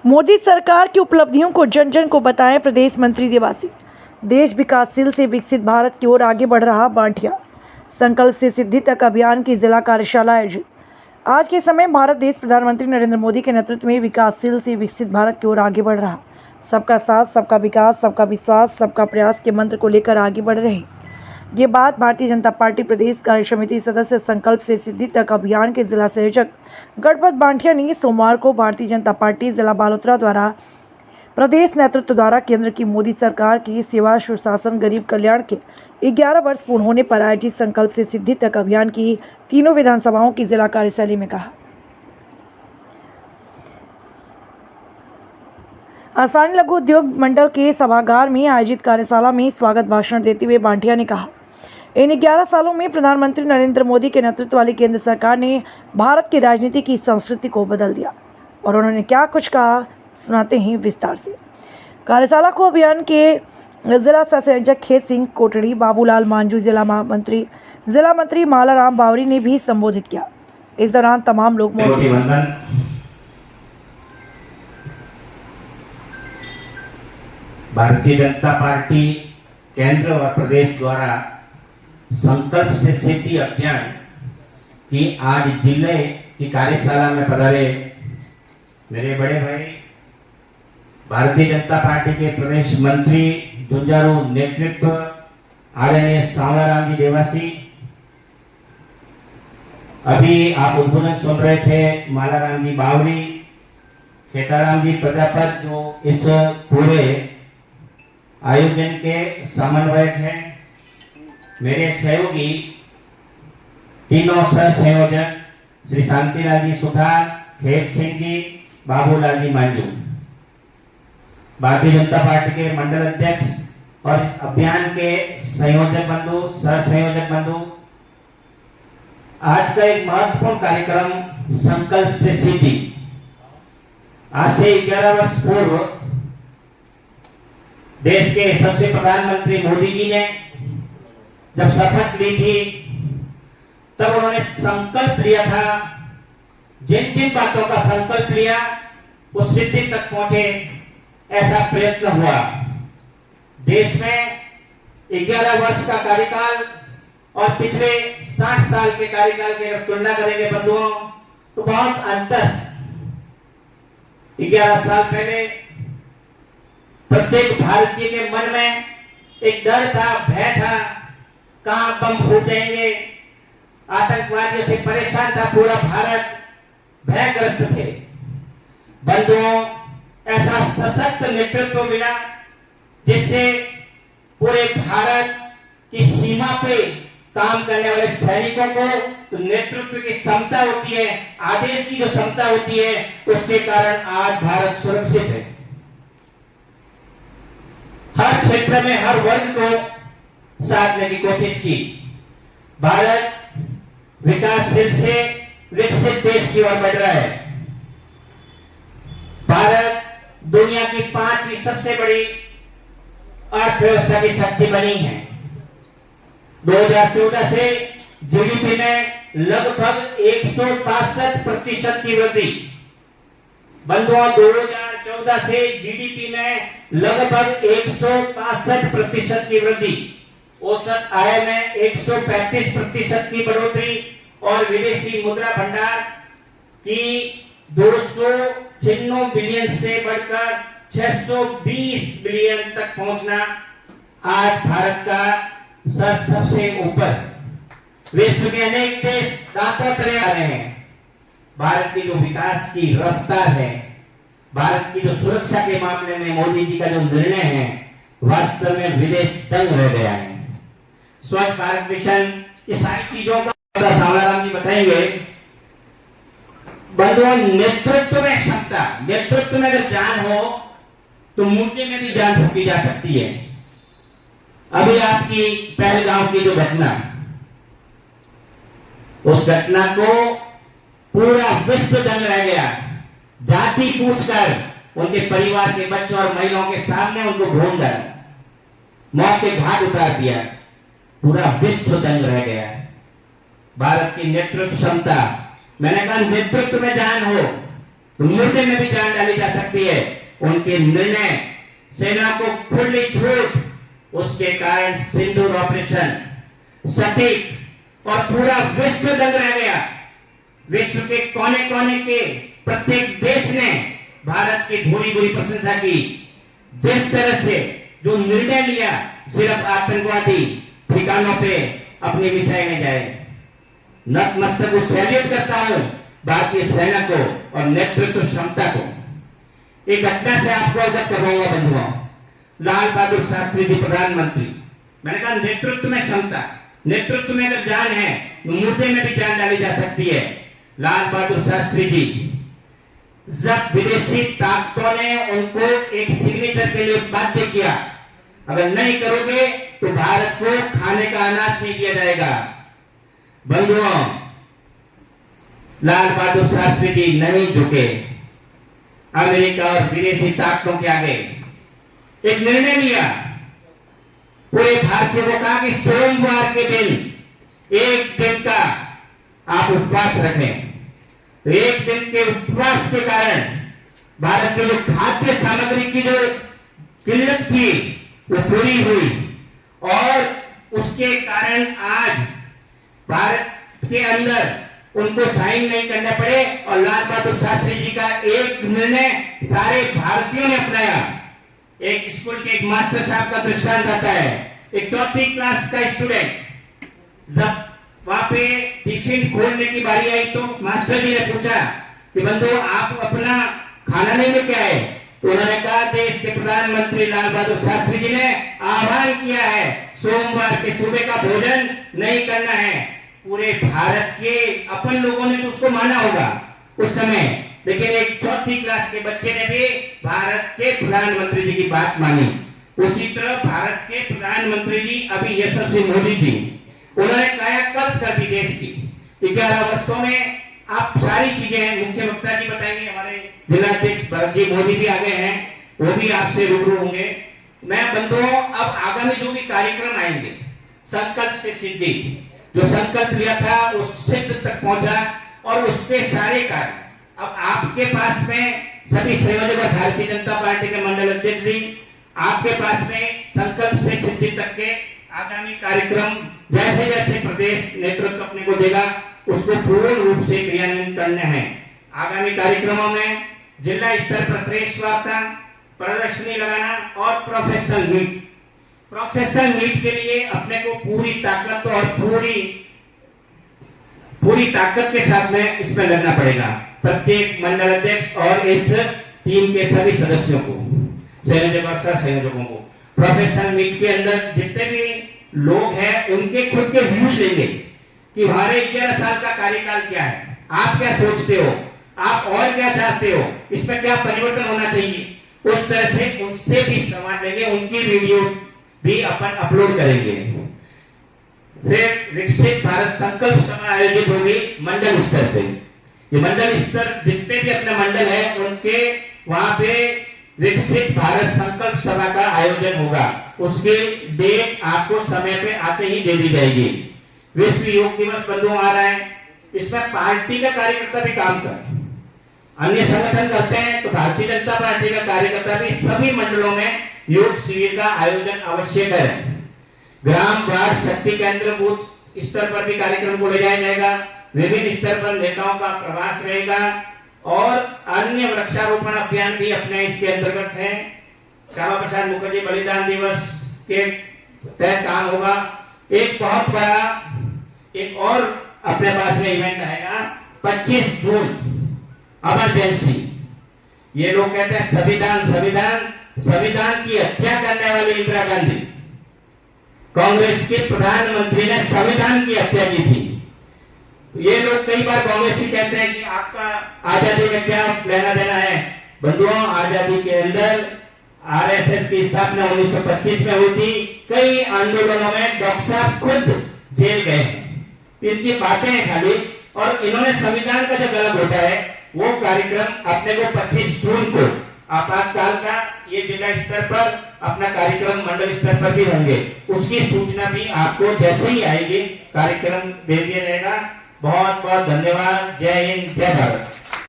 मोदी सरकार की उपलब्धियों को जन जन को बताएं प्रदेश मंत्री देवासी। देश विकासशील से विकसित भारत की ओर आगे बढ़ रहा बांटिया। संकल्प से सिद्धि तक अभियान की जिला कार्यशाला आयोजित। आज के समय भारत देश प्रधानमंत्री नरेंद्र मोदी के नेतृत्व में विकासशील से विकसित भारत की ओर आगे बढ़ रहा। सबका साथ, सबका विकास, सबका विश्वास, सबका प्रयास के मंत्र को लेकर आगे बढ़ रहे। ये बात भारतीय जनता पार्टी प्रदेश कार्य समिति सदस्य संकल्प से सिद्धि तक अभियान के जिला संयोजक गणपत बांटिया ने सोमवार को भारतीय जनता पार्टी जिला बालोतरा द्वारा प्रदेश नेतृत्व द्वारा केंद्र की मोदी सरकार की सेवा, सुशासन, गरीब कल्याण के 11 वर्ष पूर्ण होने पर आयोजित संकल्प से सिद्धि तक अभियान की तीनों विधानसभाओं की जिला कार्यशैली में कहा। आसानी लघु उद्योग मंडल के सभागार में आयोजित कार्यशाला में स्वागत भाषण देते हुए बांटिया ने कहा, इन 11 सालों में प्रधानमंत्री नरेंद्र मोदी के नेतृत्व वाली केंद्र सरकार ने भारत की राजनीति की संस्कृति को बदल दिया। और उन्होंने क्या कुछ कहा, सुनाते हैं विस्तार से। कार्यशाला को अभियान के जिला संयोजक खेत सिंह कोटड़ी, बाबूलाल मांझू, जिला मंत्री मालाराम बावरी ने भी संबोधित किया। इस दौरान तमाम लोग मौजूद। भारतीय जनता पार्टी केंद्र और प्रदेश द्वारा संकल्प से सिद्धि अभियान की आज जिले की कार्यशाला में पधारे मेरे बड़े भाई भारतीय जनता पार्टी के प्रदेश मंत्री जुंजारू नेतृत्व आदरणीय सांवलाराम जी देवासी, अभी आप उद्बोधन सुन रहे थे मालाराम जी बावरी, खेताराम जी प्रजापत, जो इस पूरे आयोजन के समन्वयक हैं। मेरे सहयोगी तीनों सह संयोजक श्री शांतिलाल जी सुथार, खेत सिंह जी, बाबूलाल जी मांझू, भारतीय जनता पार्टी के मंडल अध्यक्ष और अभियान के संयोजक बंधु, सह संयोजक बंधु, आज का एक महत्वपूर्ण कार्यक्रम संकल्प से सिद्धि। आज से 11 वर्ष पूर्व देश के यशस्वी प्रधानमंत्री मोदी जी ने जब शपथ ली थी, तब उन्होंने संकल्प लिया था, जिन जिन बातों का संकल्प लिया वो सिद्धि तक पहुंचे, ऐसा प्रयत्न हुआ। देश में 11 वर्ष का कार्यकाल और पिछले 60 साल के कार्यकाल की अगर तुलना करेंगे बंधुओं, तो बहुत अंतर। 11 साल पहले प्रत्येक भारतीय के मन में एक डर था, भय था, कहां बम फूटेंगे, आतंकवादियों से परेशान था पूरा भारत, भयग्रस्त थे। बंधुओं, ऐसा सशक्त नेतृत्व मिला जिससे पूरे भारत की सीमा पे काम करने वाले सैनिकों को तो नेतृत्व की क्षमता होती है, आदेश की जो क्षमता होती है, उसके कारण आज भारत सुरक्षित है। हर क्षेत्र में हर वर्ग को साधने की कोशिश की। भारत विकासशील से विकसित देश की ओर बढ़ रहा है। भारत दुनिया की 5वीं सबसे बड़ी अर्थव्यवस्था की शक्ति बनी है। 2014 से जीडीपी में लगभग 162% की वृद्धि। बंधुओं, 2014 से जीडीपी में लगभग 162% की वृद्धि, औसत आय में 135% की बढ़ोतरी और विदेशी मुद्रा भंडार की 296 बिलियन से बढ़कर 620 बिलियन तक पहुंचना आज भारत का सबसे ऊपर। विश्व के अनेक देश दांतों तले आ रहे हैं। भारत की जो विकास की रफ्तार है, भारत की जो सुरक्षा के मामले में मोदी जी का जो निर्णय है, वास्तव में विदेश दंग रह गया है। स्वच्छ भारत मिशन, ये सारी चीजों का सांवलाराम जी बताएंगे। बंधुओं, नेतृत्व में क्षमता, नेतृत्व में अगर जान हो तो मुर्गे में भी जान फूकी जा सकती है। अभी आपकी पहलगांव की जो घटना, उस घटना को पूरा विश्व दंग रह गया। जाति पूछकर उनके परिवार के बच्चों और महिलाओं के सामने उनको ढूंढ कर मौत के घाट उतार दिया। पूरा विश्व दंग रह गया। भारत की नेतृत्व क्षमता, मैंने कहा नेतृत्व में जान हो, तो मुद्दे में भी जान डाली जा सकती है। उनके निर्णय, सेना को खुली छूट, उसके कारण सिंदूर ऑपरेशन सटीक और पूरा विश्व दंग रह गया। विश्व के कोने कोने के प्रत्येक देश ने भारत की भूरी भूरी प्रशंसा की। जिस तरह से जो निर्णय लिया, सिर्फ आतंकवादी ठिकानों पे अपनी मिसाइलें जाए। नतमस्तक को सैल्यूट करता हूं भारतीय सेना को और नेतृत्व क्षमता को। एक घटना से आपको अवगत करवाऊंगा बंधुओं। लाल बहादुर शास्त्री जी प्रधानमंत्री, मैंने कहा नेतृत्व में क्षमता, नेतृत्व में अगर जान है तो मुद्दे में भी जान डाली जा सकती है। लाल बहादुर शास्त्री जी, जब विदेशी ताकतों ने उनको एक सिग्नेचर के लिए बाध्य किया, अगर नहीं करोगे तो भारत को खाने का अनाज नहीं दिया जाएगा। बंधुओं, लाल बहादुर शास्त्री जी नहीं झुके अमेरिका और विदेशी ताकतों के आगे। एक निर्णय लिया, पूरे भारतीयों को कहा कि सोमवार के दिन एक दिन का आप उपवास रखें। तो एक दिन के उपवास के कारण भारत की जो खाद्य सामग्री की जो किल्लत थी वो पूरी हुई और उसके कारण आज भारत के अंदर उनको साइन नहीं करने पड़े और लाल बहादुर शास्त्री जी का एक निर्णय सारे भारतीयों ने अपनाया। एक स्कूल के एक मास्टर साहब का दृष्टांत आता है। एक चौथी क्लास का स्टूडेंट, जब वहां पे टिफिन खोलने की बारी आई तो मास्टर जी ने पूछा कि बंधु आप अपना खाना नहीं लेके आए? तो उन्होंने कहा देश के प्रधानमंत्री लाल बहादुर शास्त्री जी ने आह्वान किया है सोमवार के सुबह का भोजन नहीं करना है। पूरे भारत के अपन लोगों ने तो उसको माना होगा उस समय, लेकिन एक चौथी क्लास के बच्चे ने भी भारत के प्रधानमंत्री जी की बात मानी। उसी तरह भारत के प्रधानमंत्री जी अभी यशस्वी मोदी जी, उन्होंने कायाकल्प कर दी देश की। 11 वर्षों में आप सारी चीजें मुख्य वक्ता जी बताएंगे, हमारे जिलाध्यक्ष भरत जी मोदी भी आ गए हैं, वो भी आपसे रूबरू होंगे। मैं बंधुओं, अब आगामी जो भी कार्यक्रम आएंगे, संकल्प से सिद्धि, जो संकल्प लिया था वो सिद्ध तक पहुंचा और उसके सारे कार्य अब आपके पास में सभी संयोजक, भारतीय जनता पार्टी के मंडल अध्यक्ष जी, आपके पास में संकल्प से सिद्धि तक के आगामी कार्यक्रम जैसे जैसे प्रदेश नेतृत्व अपने को देगा उसको पूर्ण रूप से क्रियान्वित करने हैं। आगामी कार्यक्रमों में जिला स्तर पर प्रेस वार्ता, प्रदर्शनी लगाना और प्रोफेशनल मीट के लिए अपने को पूरी ताकत और पूरी ताकत के साथ में इसमें लगना पड़ेगा। प्रत्येक मंडल अध्यक्ष और इस टीम के सभी सदस्यों को, संयोजकों को प्रोफेशनल मीट के अंदर जितने भी लोग हैं उनके खुद के व्यूज लेंगे कि हमारे 11 साल का कार्यकाल क्या है, आप क्या सोचते हो, आप और क्या चाहते हो, इसमें क्या परिवर्तन होना चाहिए। उस तरह से उनसे भी सवाल लेंगे, उनकी वीडियो भी अपन अपलोड करेंगे। फिर विकसित भारत संकल्प सभा आयोजित होगी मंडल स्तर पे। ये मंडल स्तर जितने भी अपने मंडल है उनके वहां पे विकसित भारत संकल्प सभा का आयोजन होगा। उसकी डेट आपको समय पे आते ही दे दी जाएगी। विश्व योग दिवस बंधुओं आ रहा है, इसमें पार्टी का कार्यकर्ता भी काम करे, अन्य संगठन करते हैं तो भारतीय जनता पार्टी का कार्यकर्ता भी सभी मंडलों में योग शिविर का आयोजन अवश्य करें। ग्राम वार्ड शक्ति केंद्र बूथ स्तर पर भी कार्यक्रम को ले जाया जाएगा। विभिन्न स्तर पर नेताओं का प्रवास रहेगा और अन्य वृक्षारोपण अभियान भी अपने इसके अंतर्गत है। श्यामा प्रसाद मुखर्जी बलिदान दिवस के तहत काम होगा। एक बहुत बड़ा एक और अपने पास में इवेंट आएगा 25 जून, इमरजेंसी। ये लोग कहते हैं संविधान की हत्या करने वाली इंदिरा गांधी, कांग्रेस के प्रधानमंत्री ने संविधान की हत्या की थी। ये लोग कई बार कांग्रेसी कहते हैं कि आपका आजादी में क्या लेना देना है। बंधुओं, आजादी के अंदर आरएसएस की स्थापना 1925 में हुई थी। कई आंदोलनों में डॉक्टर साहब खुद जेल गए हैं। इनकी बातें हैं खाली, और इन्होंने संविधान का जो गलत होता है वो कार्यक्रम अपने को 25 जून को आपातकाल का ये जिला स्तर पर अपना कार्यक्रम मंडल स्तर पर भी होंगे। उसकी सूचना भी आपको जैसे ही आएगी कार्यक्रम दे दिया जाएगा। बहुत बहुत धन्यवाद। जय हिंद, जय भारत।